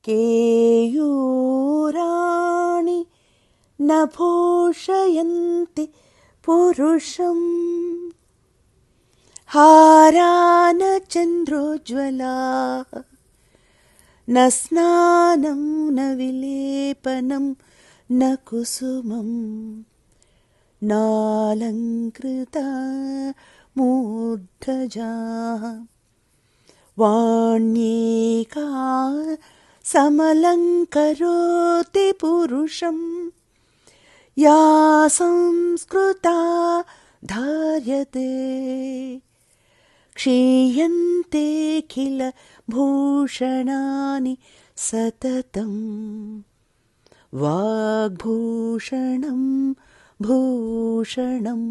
కేయూరాణి నభూషయంతి పురుషం హారాన చంద్రోజ్వలా న స్నానం న విలేపనం న కుసుమం నాలంకృత మూర్ధజా వాణ్యేకా సమలంకరోతి పురుషం యా సంస్కృతా ధార్యతే క్షీయంతే కిల భూషణాని సతతం వాగ్భూషణం భూషణం.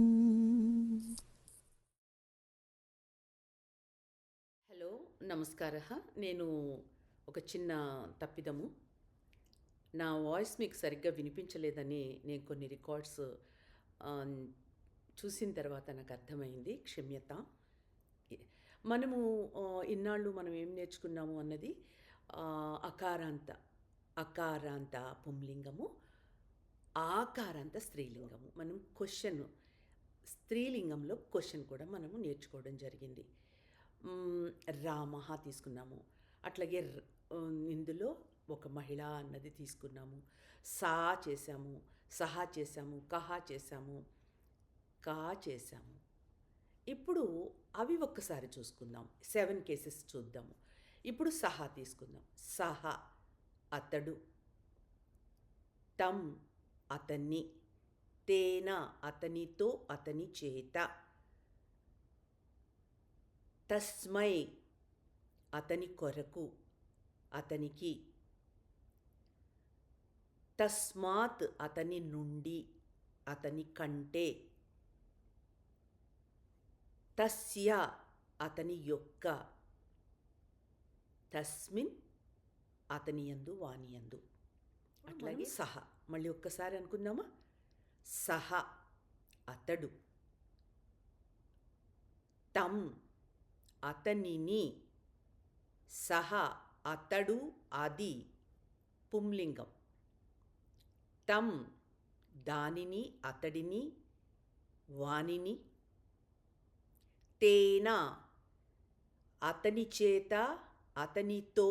హలో, నమస్కార. నేను ఒక చిన్న తప్పిదము, నా వాయిస్ మీకు సరిగ్గా వినిపించలేదని నేను కొన్ని రికార్డ్స్ చూసిన తర్వాత నాకు అర్థమైంది. క్షమ్యత. మనము ఇన్నాళ్ళు మనం ఏం నేర్చుకున్నాము అన్నది అకారాంత పుంలింగము, ఆకారాంత స్త్రీలింగము. మనం క్వశ్చన్ స్త్రీలింగంలో క్వశ్చన్ కూడా మనము నేర్చుకోవడం జరిగింది. రామహ తీసుకున్నాము, అట్లాగే ఇందులో ఒక మహిళ అన్నది తీసుకున్నాము, సా చేసాము, సహా చేసాము, కహా చేసాము, కా చేసాము. ఇప్పుడు అవి ఒక్కసారి చూసుకుందాం, 7 కేసెస్ చూద్దాము. ఇప్పుడు సహా తీసుకుందాం. సహా అతడు, తం అతన్ని, తేన అతనితో అతని చేత, తస్మై అతని కొరకు అతనికి, తస్మాత్ అతని నుండి అతని కంటే, తస్య అతని యొక్క, తస్మిన్ అతని యందు వాని యందు. అట్లాగే సహ మళ్ళీ ఒక్కసారి అనుకుందామా. సహ అతడు, తం అతనిని, సహ అతడు అది పుంలింగం, తం దానిని అతడిని వానిని, తేన అతని చేత అతనితో,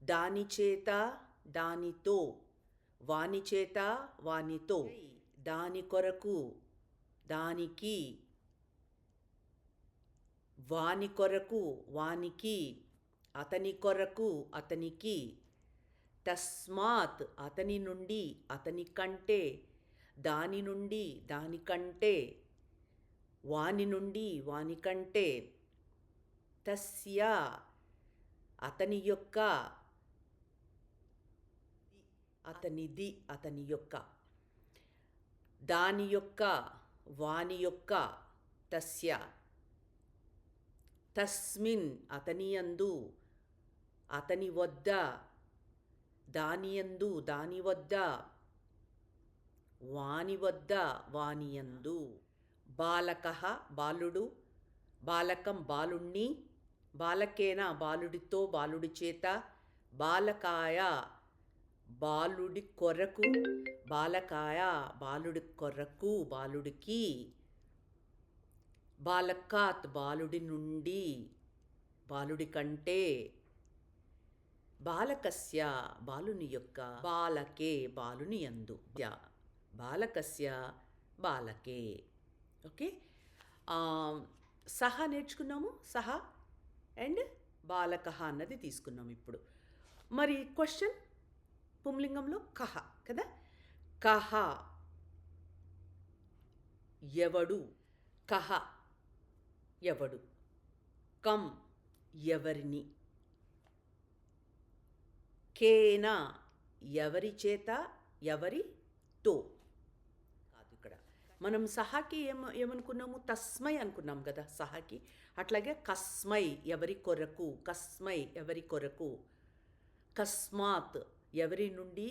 దాని చేత దానితో, వాని చేత వానితో, దాని కొరకు దానికి, వాని కొరకు వానికి, అతని కొరకు అతనికి, తస్మాత్ అతని నుండి అతని కంటే, దాని నుండి దానికంటే, వాని నుండి వానికంటే, తస్య అతని యొక్క, అతనిది అతని యొక్క, దాని యొక్క వాని యొక్క, తస్య, తస్మిన్ అతని యందు, అతని వద్ద, దాని యందు దాని వద్ద, వాని వద్ద వాని యందు. బాలకః బాలుడు, బాలకం బాలుణ్ణి, బాలకేన బాలుడితో బాలుడి చేత, బాలకాయ బాలుడి కొరకు, బాలకాయ బాలుడి కొరకు బాలుడికి, బాలకాత్ బాలుడి నుండి బాలుడి కంటే, బాలకస్య బాలుని యొక్క, బాలకే బాలుని యందు, బాలకస్య బాలకే. ఓకే, సహ నేర్చుకున్నాము, సహ అండ్ బాలకహ అన్నది తీసుకున్నాము. ఇప్పుడు మరి క్వశ్చన్ పుంలింగంలో కహ కదా. కహ ఎవడు, కహ ఎవడు, కం ఎవరిని, కేన ఎవరి చేత ఎవరితో కాదు. ఇక్కడ మనం సహాకి ఏమనుకున్నాము, తస్మై అనుకున్నాం కదా సహాకి. అట్లాగే కస్మై ఎవరి కొరకు, కస్మై ఎవరి కొరకు, కస్మాత్ ఎవరి నుండి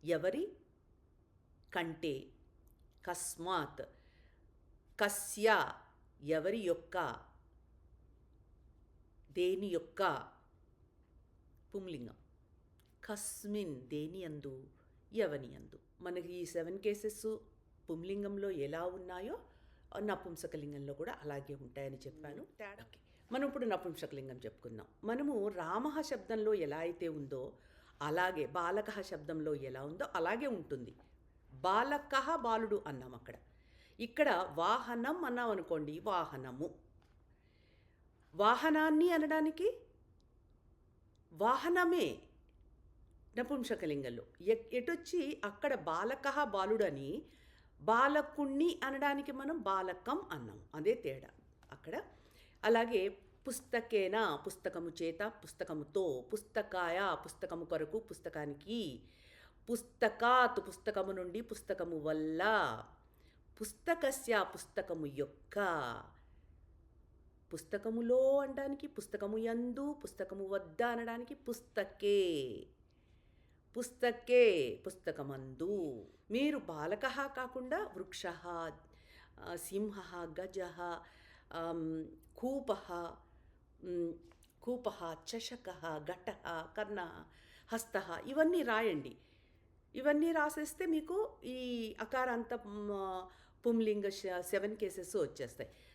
ఎవరి కంటే, కస్మాత్, కస్య ఎవరి యొక్క, దేని యొక్క పుంలింగం, కస్మిన్ దేని అందు, ఎవని అందు. మనకి ఈ 7 కేసెస్ పుంలింగంలో ఎలా ఉన్నాయో నపుంసకలింగంలో కూడా అలాగే ఉంటాయని చెప్పాను. ఓకే, మనం ఇప్పుడు నపుంసకలింగం చెప్పుకుందాం. మనము రామః శబ్దంలో ఎలా అయితే ఉందో అలాగే బాలకః శబ్దంలో ఎలా ఉందో అలాగే ఉంటుంది. బాలకః బాలుడు అన్నాం అక్కడ. ఇక్కడ వాహనం అన్నాం అనుకోండి, వాహనము. వాహనాన్ని అనడానికి వాహనమే నపుంసకలింగంలో. ఎటొచ్చి అక్కడ బాలకః బాలుడని, బాలకుణ్ణి అనడానికి మనం బాలకం అన్నాం. అదే తేడా అక్కడ. అలాగే పుస్తకేన పుస్తకము చేత, పుస్తకముతో, పుస్తకాయ పుస్తకము కొరకు, పుస్తకానికి, పుస్తకాత్ పుస్తకము నుండి, పుస్తకము వల్ల, పుస్తకస్య పుస్తకము యొక్క, పుస్తకములో అనడానికి పుస్తకము యందు, పుస్తకము వద్ద అనడానికి పుస్తకే, పుస్తకే పుస్తకమందు. మీరు బాలకః కాకుండా వృక్షః, సింహః, గజః, కూపః, కూపః, చషకః, ఘటః, కర్ణః, హస్తః ఇవన్నీ రాయండి. ఇవన్నీ రాసేస్తే మీకు ఈ అకారాంత పుంలింగ 7 కేసెస్ వచ్చేస్తాయి.